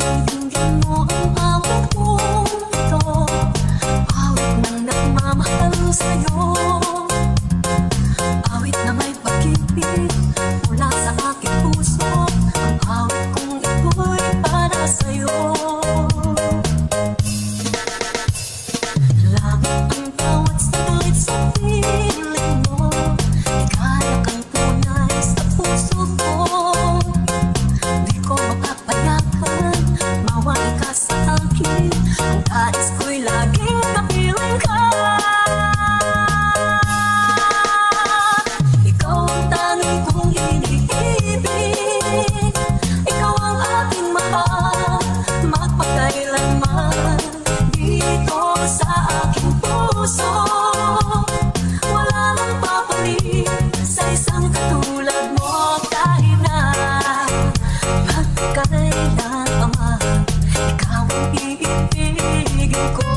Dinggin mo ang awit kong ito, awit ng nagmamahal sa'yo. Awit na may pag-ibig mula sa aking puso, ang awit kong ito'y para sa'yo. Langit ang bawat saglit sa piling mo, ikayak ang tunay sa puso ko. Di ko mapapayagan, mawala ka sa akin, ang nais ko'y laging kapiling ka. Ikaw ang tanging kong iniibig, ikaw ang aking mahal, magpakailanman. Dito sa aking puso, wala nang papalit sa isang katulad mo. Kahit na magkakailan pa man, ikaw ang iibigin ko.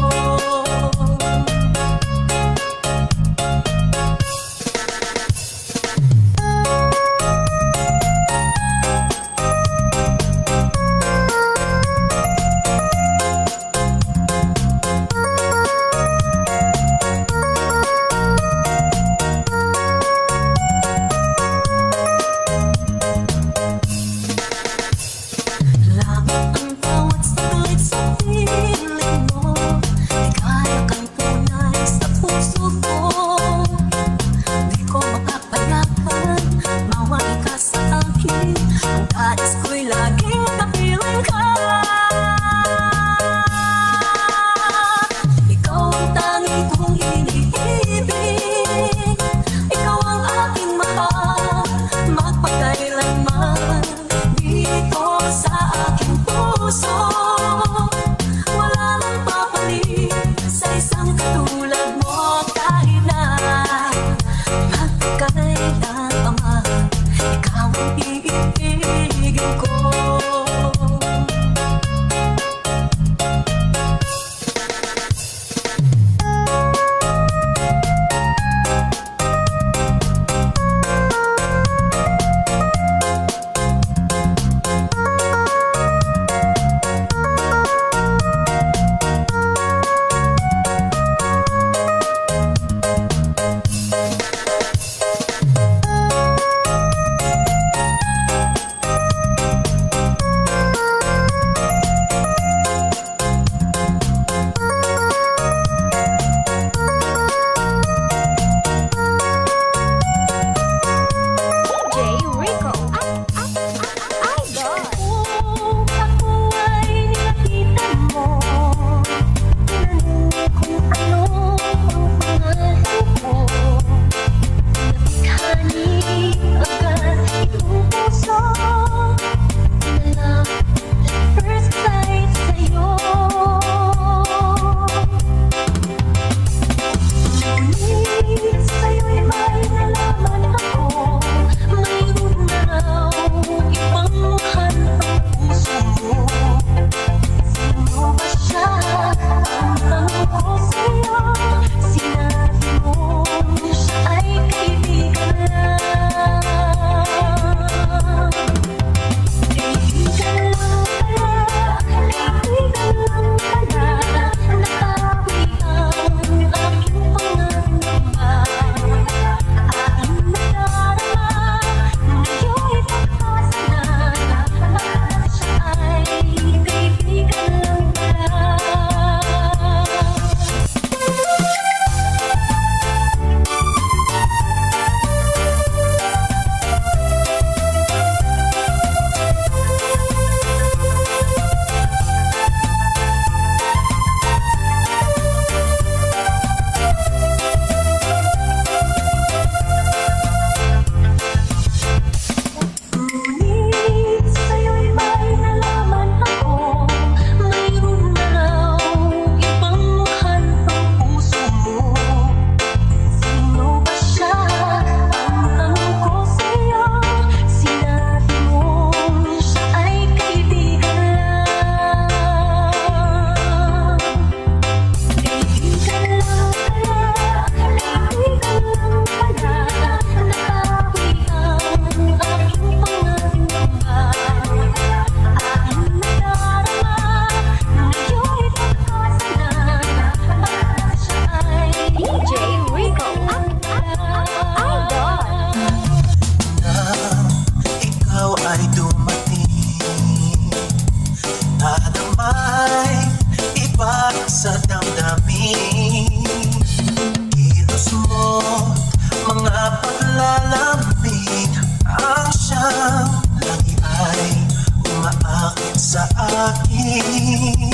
malamig ang siyang lagi ay umaakit sa akin.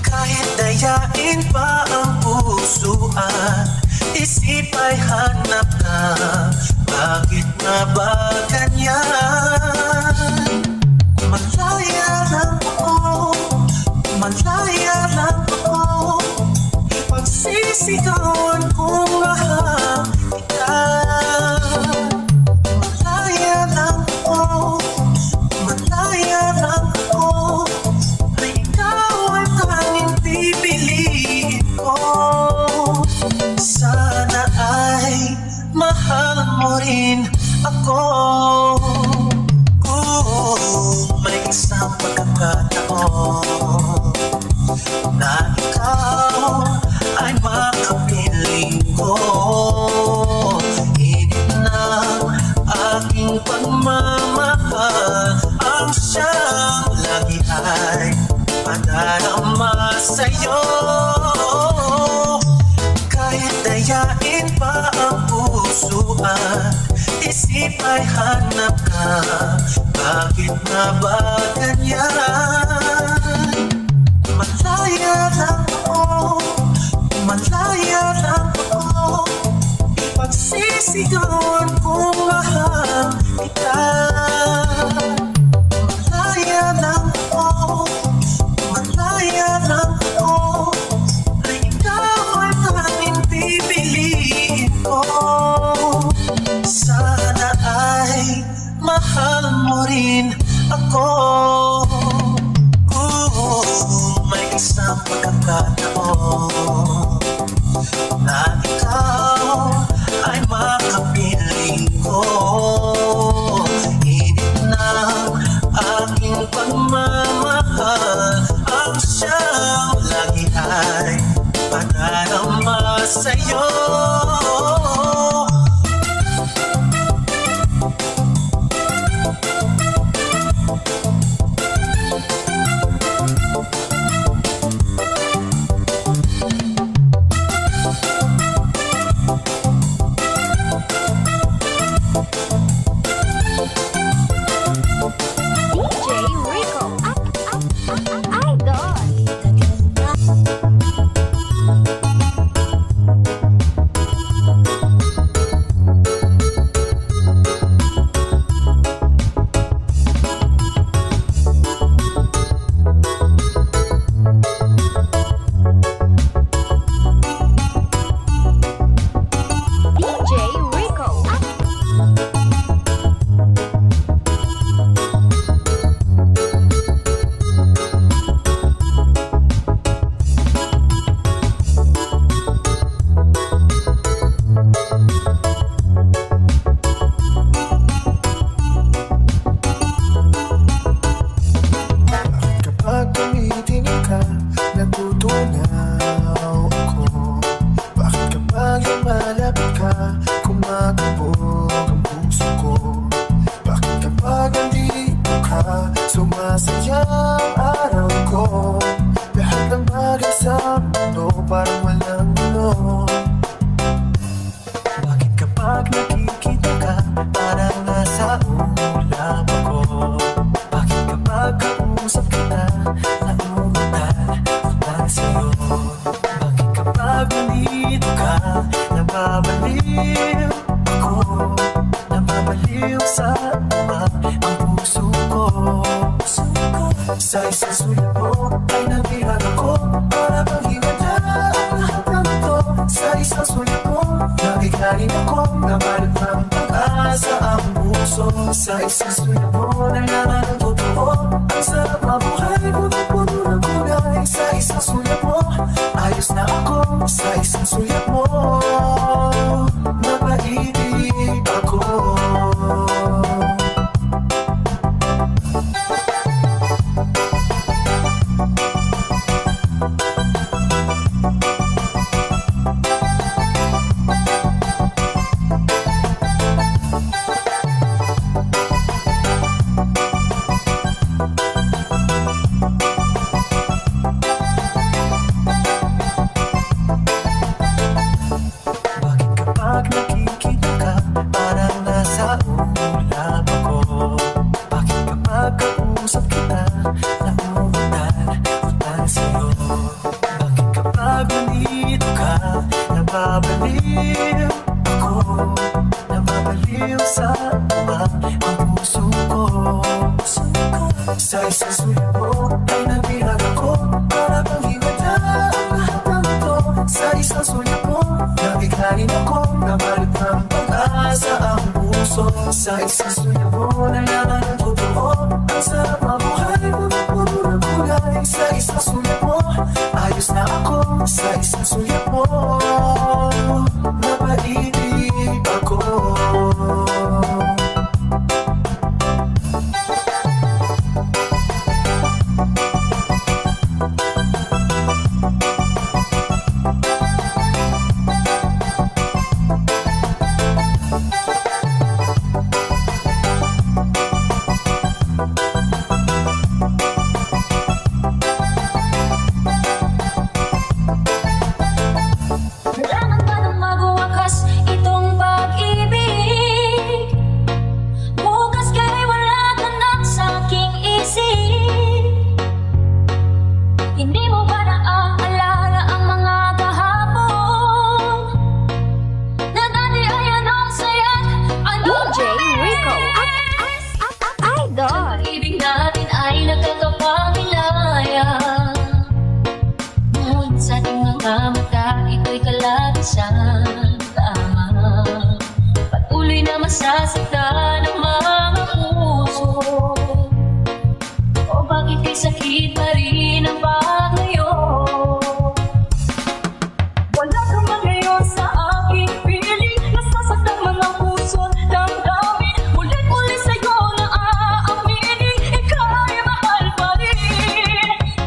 Kahit dayain pa ang puso at isip ay hanap na, bakit nga ba ganyan? Malaya lang ako, malaya lang ako, pagsisigawan kong mahal kita. Malaya lang ako, malaya lang ako, na ikaw ay tanging pipiliin ko. Sana ay mahal mo rin ako. May isang pagkakataon na ikaw ay makapiling ko. Init ng aking pagmamahal ang siyang lagi ay padarama sa'yo. Kahit dayain pa ang puso at isip ay hanap ka, bakit nga ba ganyan? Malaya lang ako, malaya lang ako, pagsisigawan kong mahal kita. Malaya lang ako, malaya lang ako, na ikaw ay tanging pipiliin ko. Sana ay mahal mo rin ako. May isang pagkakataon na ikaw ay makapiling ko. Init ng aking pagmamahal ang siyang lagi ay padarama sa'yo. Sa isang sulat mo ay nabihan ako, para bang himala ang lahat ng ito. Sa isang sulat mo, nabiganin ako, nabalot ng pag-asa ang puso. Sa isang sulat mo, nalaman ang totoo, ang sarap mabuhay, puno-puno ng kulay. Sa isang sulat mo, ayos na ako. Sa isang sulat mo, napaibig ako. Sa isang sulit mo ay nabihan ako. Para bang himanda ang lahat ng ito. Sa isang sulit mo nabiglanin ako. Nabalik ng pag-asa ang puso. Sa isang sulit mo nalaman ang totoo. Ang sarap mabuhay mo na puro ng kulay. Sa isang sulit mo ayos na ako. Sa isang sulit mo napaibig ako. Kailangan ba nang magwakas itong pag-ibig? Bukas kay wala ka na sa aking isip. Hindi mo ba naaalala ang mga kahapon? Na dati ay anong saya't anong DJ Rico Idol. ang ibig natin ay nagkakapangilaya. Ngunit sa ating mga mata, ito'y kalabisan tama. Patuloy na masasaktan ang mga puso. O bakit kay sakit pa rin ang paglayo? Wala ka man ngayon sa aking piling. Nasasaktan man ang puso at damdamin. Mulit-muli sa'yo na aaminin. Ika'y mahal pa rin.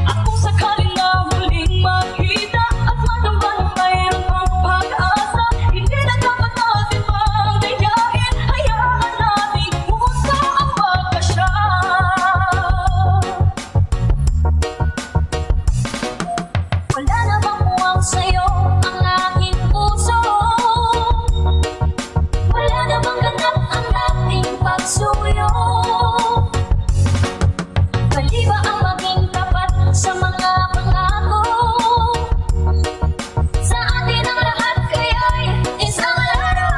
At kung sakaling na muling makita at madamba na mayroon pang pag-asa, hindi na dapat natin pang dayain. Hayaan nating puso ang magkasya. Wala na bang muwang sa'yo ang aking puso? Wala na bang ganap ang dating pagsuyo? Mali ba ang maging tapat sa mga pangako? Sa atin ang lahat kaya'y isang laro.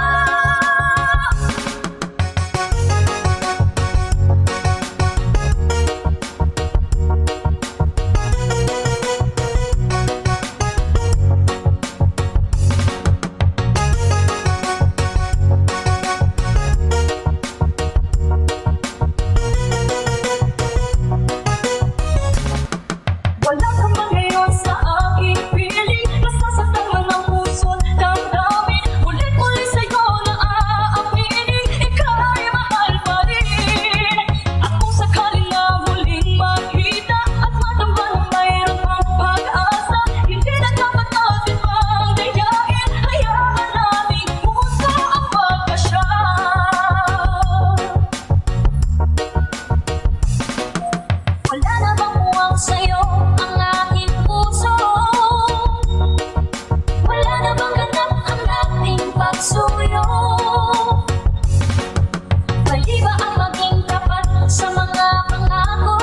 Wala ka man ngayon sa aking piling. Nasasaktan man ang puso at damdamin. Ulit-muli sa'yo na aaminin. Ika'y mahal pa rin. At kung sakaling na muling makita at madamba na mayroon pang pag-asa, hindi na dapat natin pang dayain. Hayaan nating puso ang magkasya. Wala na bang muwang sa'yo ang aking puso? Wala na bang ganap ang dating pagsuyo? Mali ba ang maging tapat sa mga pangako?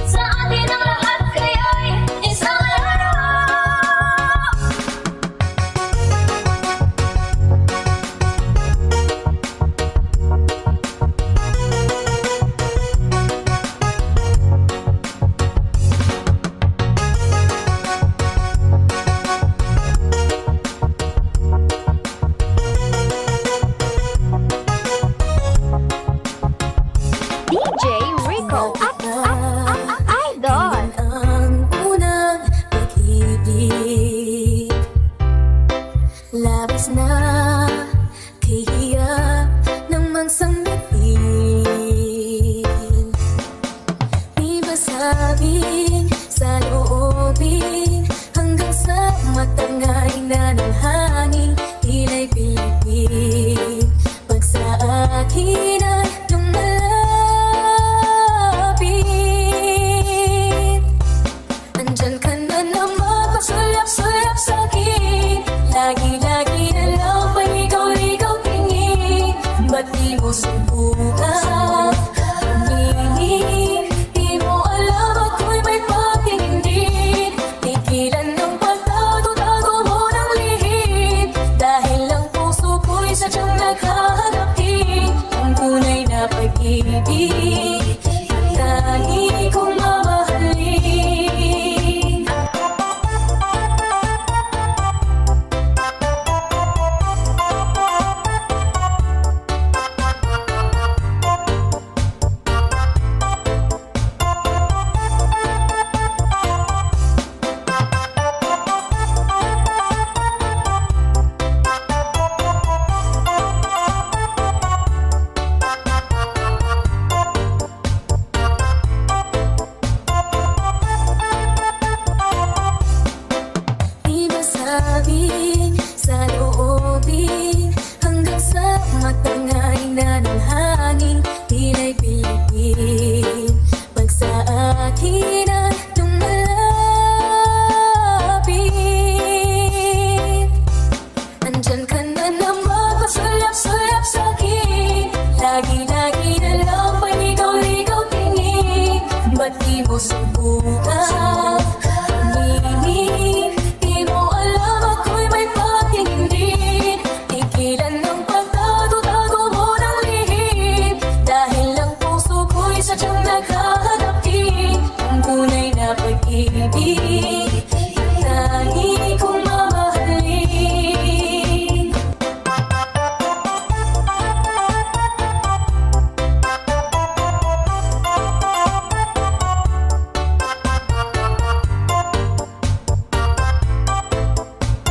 Sa atin ang lahat kaya'y isang laro. DJ Rico Idol. Ang unang pag-ibig, labis na kahiya ng magsambitin. Di ba sabing sa loobin, hanggang sa matangay na ng hangin, tila'y pilipig. Pag sa akin ay lumalapit, Lagi kong mamahalin. Di masabing sa loobin, hanggang sa matangay na ng hangin, tila'y pilipin. Pag sa akin ay lumalapit, andyan ka na naman, pasulap-sulap sa'kin. Lagi-lagi na lang paligaw-ligaw tingin. Ba't di mo subukan aminin? Di mo alam ako'y may patingin din. Tigilan ng pagtago-tago mo ng lihim, dahil lang puso ko'y sadyang naghahanap din ng tunay na pag-ibig. Lagi kong mamahalin.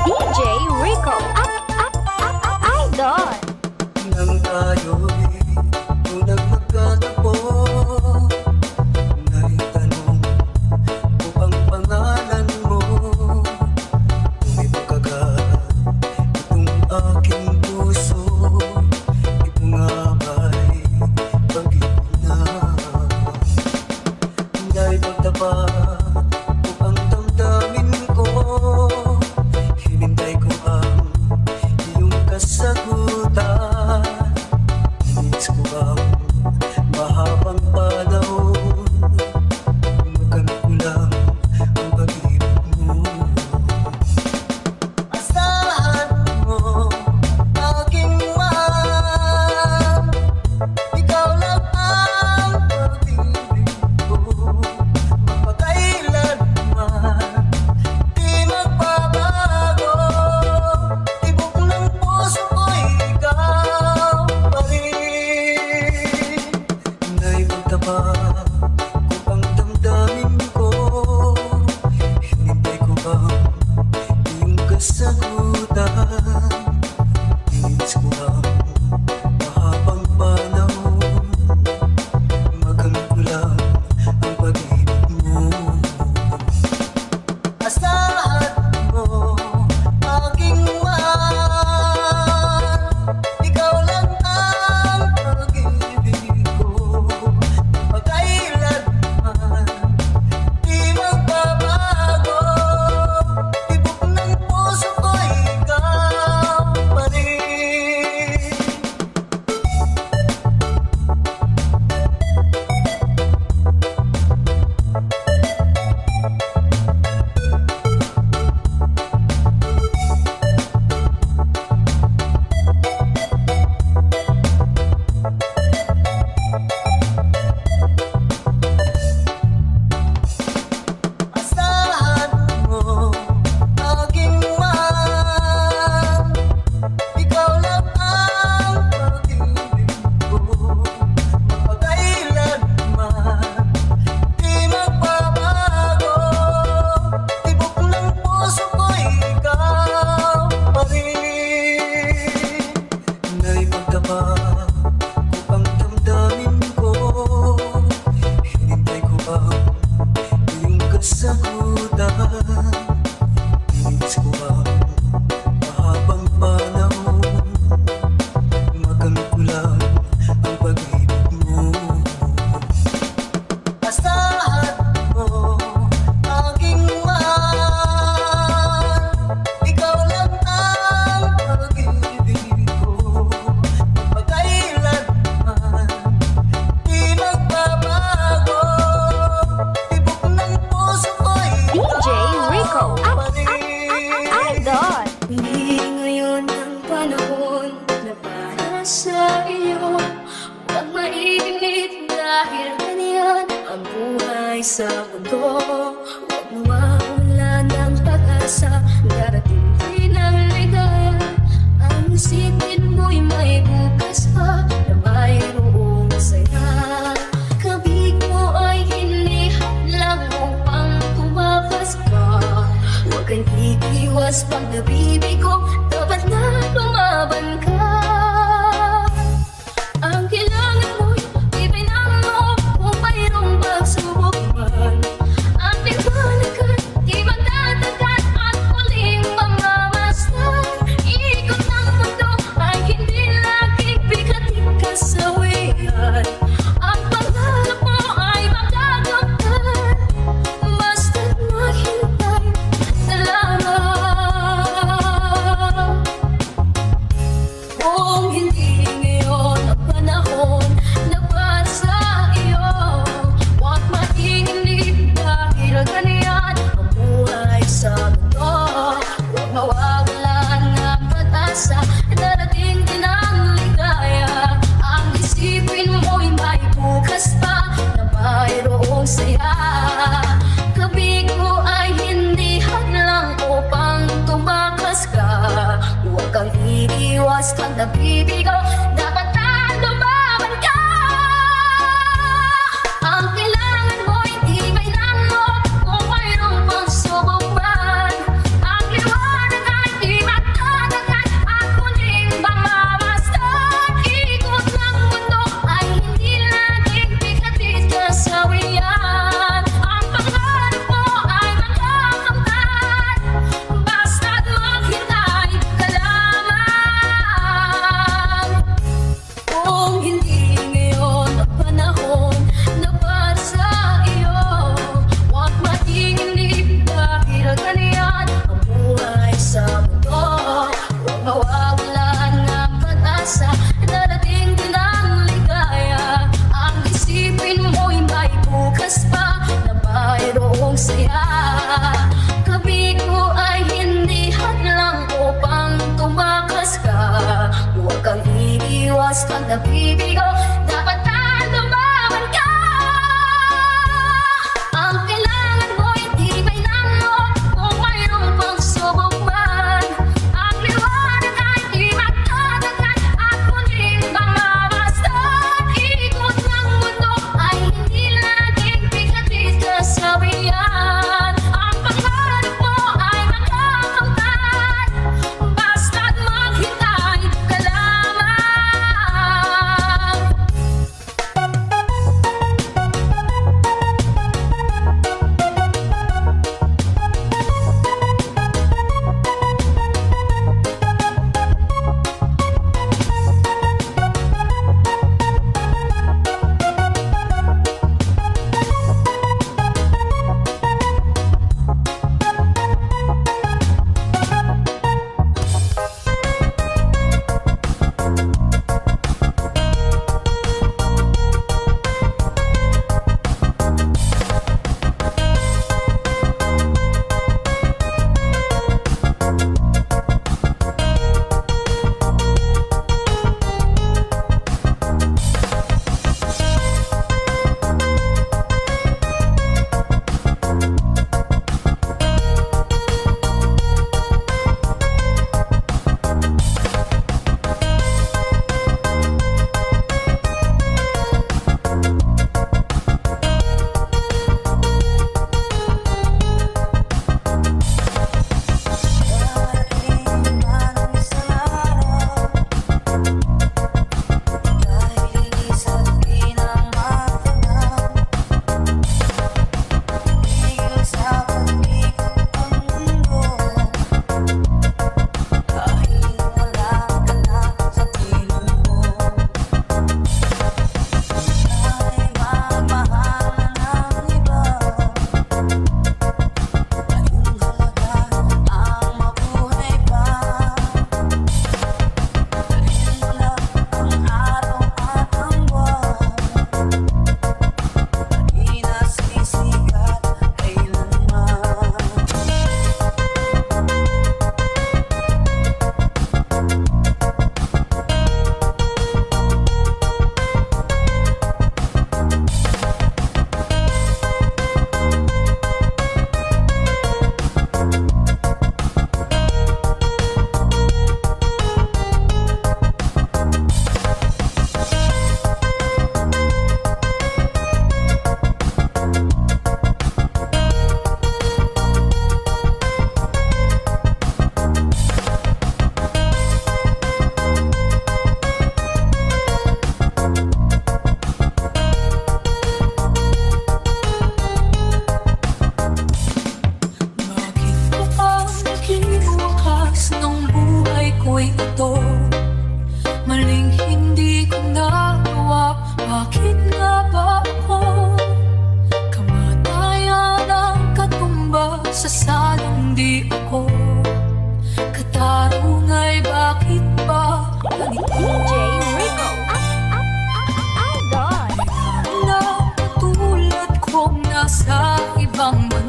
DJ Rico Idol. Nang tayo'y unang magkatagpo, naitanong ko ang pangalan mo. May pagkagat itong aking puso, ito nga ba'y pag-ibig na? Dahil pagtapat ko ang damdamin ko, hinintay ko ang iyong kasagutan. Nais ko ang mahabang panahon, makamit ko lang ang pag-ibig mo. Asahan mo aking mahal, ikaw lang ang pag-ibig ko. Mapakailanman di magbabago, tibok ng puso ko'y ikaw pa rin. Naipagtapat ko ang damdamin ko, hinintay ko bang iyong kasagutan. Nais ko ang mahabang panahon, makamit ko lang ang pag-ibig mo. Asahan mo aking mahal, ikaw lang ang pag-ibig ko. Pagkailanman sa mundo. Huwag mawawala ng pag-asa, darating din ang ligaya. Ang isipin mo'y may bukas pa na mayroong saya. Kabig mo ay hinihadlang upang tumakas ka. Huwag kang iiwas pag nabibigo, dapat na lumaban ka. Ang kailangan mo'y ibinang mo kung mayroong pagsubok man. Ang liwanag ay di magdadagat at muling mamamasdan. Ikot ng mundo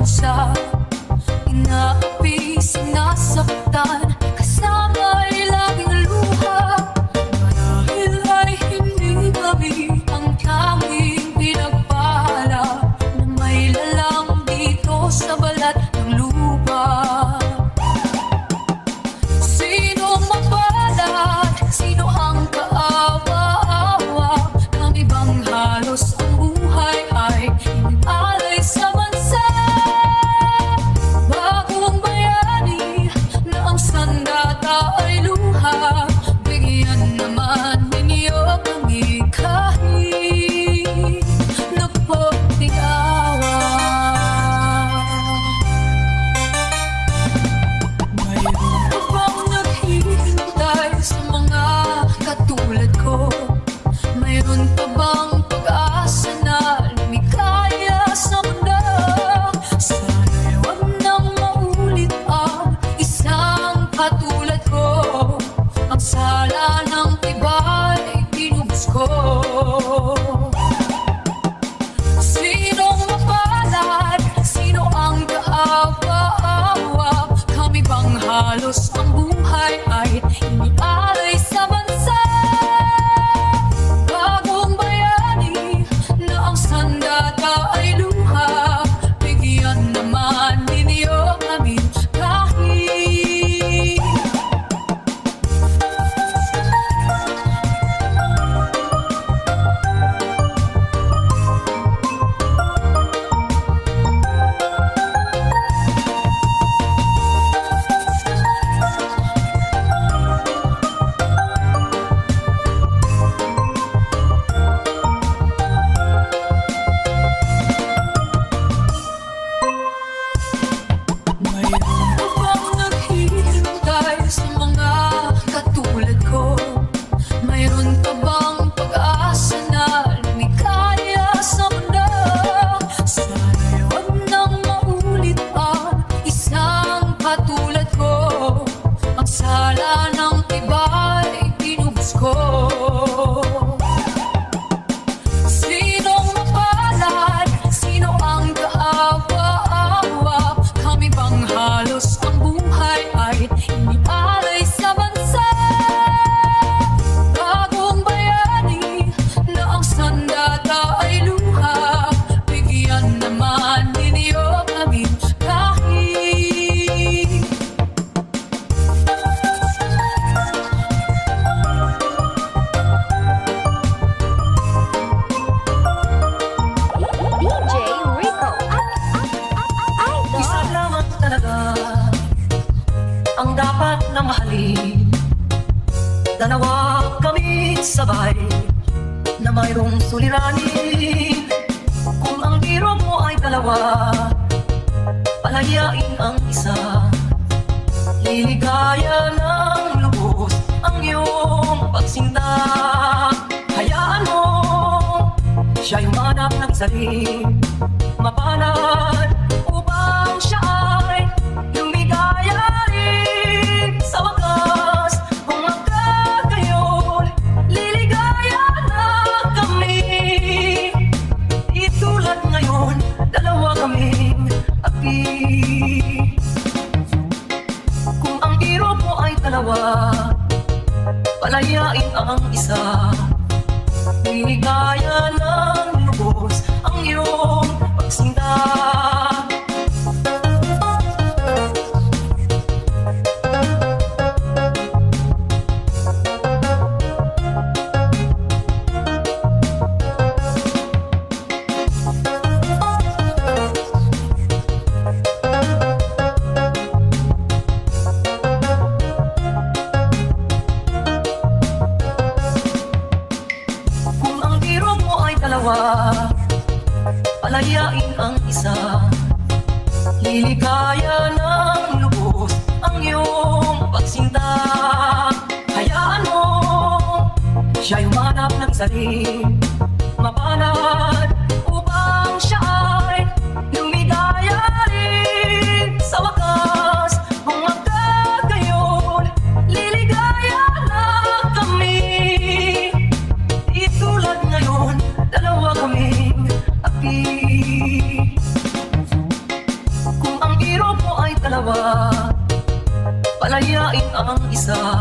sa inaapi, sinasaktan, kasama'y laging luha. Marahil ay hindi kami ang tanging pinagpala na may lalang dito sa balat ng lupa. Sino mapalad? Sino ang kaawa-awa? Kami bang halos ang buhay ay inalay sa bansa? Bagong bayani na ang sandata ay luha. Bigyan naman ninyo kami kahit nagpunting awa. Mayroon ka bang naghihintay sa mga katulad ko? Mayroon pa bang pag-asa na lumikaya sa mundo? Sana'y wag nang maulit ang isang katulad ko. Ang sala ng iba'y tinubos ko. Sinong mapalad? Sino ang kaawa-awa? Kami bang halos ang buhay ay inialay sa bansa? Bagong bayani na ang sandata ay luha. Bigyan naman ninyo kami kahit mayroon ka bang naghihintay sa mga katulad ko? Mayroon ka bang pag-asa na lumikaya sa mundo? Sana'y wag nang maulit ang isang katulad ko. Ang sala ng iba'y tinubos ko. Sinong mapalad? Sino ang kaawa-awa? Kami bang halos ang buhay ay inialay sa bansa? Bagong bayani na ang sandata ay luha. Bigyan naman ninyo kami kahit DJ Rico. Isa Idol. lamang talaga ang dapat na mahalin. Dalawa kami sabay na mayroong suliranin. Kung ang biro mo ay dalawa, palayain ang isa. Liligaya ng lubos ang iyong pagsinta. Hayaan mo siya'y humanap ng saling mapalad upang siya ay lumigaya rin sa wakas. Kung magkagayon, liligaya na kami. Di tulad ngayon, dalawa kaming api. Kung ang biro mo ay dalawa, palayain ang isa. Liligaya ng lubos ang iyong pagsinta. Kung ang biro mo ay dalawa, palayain ang isa. Liligaya ng lubos ang iyong pagsinta. Hayaan mo siya'y humanap ng saling mapalad upang siya ay lumigaya rin sa wakas. Kung magkagayon, liligaya na kami. Di tulad ngayon, dalawa kaming api. isa